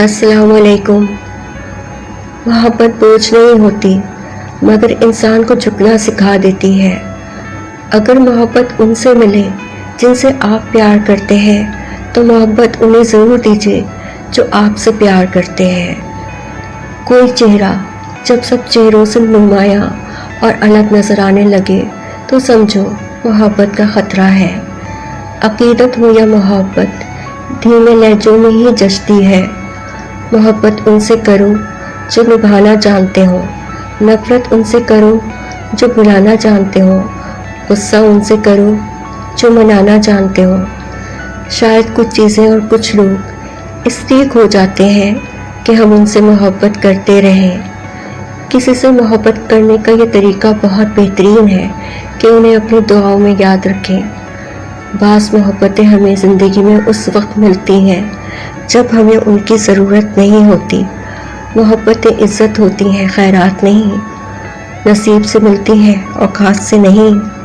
السلام علیکم۔ محبت بوجھ نہیں ہوتی مگر انسان کو جھکنا سکھا دیتی ہے۔ اگر محبت ان سے ملے جن سے آپ پیار کرتے ہیں تو محبت انہیں ضرور دیجیے جو آپ سے پیار کرتے ہیں۔ کوئی چہرہ جب سب چہروں سے نمایاں اور الگ نظر آنے لگے تو سمجھو محبت کا خطرہ ہے۔ عقیدت ہو یا محبت دھیمے لہجوں میں ہی جچتی ہے۔ محبت ان سے کرو جو نبھانا جانتے ہو، نفرت ان سے کرو جو بلانا جانتے ہو، غصہ ان سے کرو جو منانا جانتے ہو۔ شاید کچھ چیزیں اور کچھ لوگ اس لیے کھو جاتے ہیں کہ ہم ان سے محبت کرتے رہیں۔ کسی سے محبت کرنے کا یہ طریقہ بہت بہترین ہے کہ انہیں اپنی دعاؤں میں یاد رکھیں۔ بعض محبتیں ہمیں زندگی میں اس وقت ملتی ہیں جب ہمیں ان کی ضرورت نہیں ہوتی۔ محبتیں عزت ہوتی ہیں، خیرات نہیں، نصیب سے ملتی ہیں، اوقات سے نہیں۔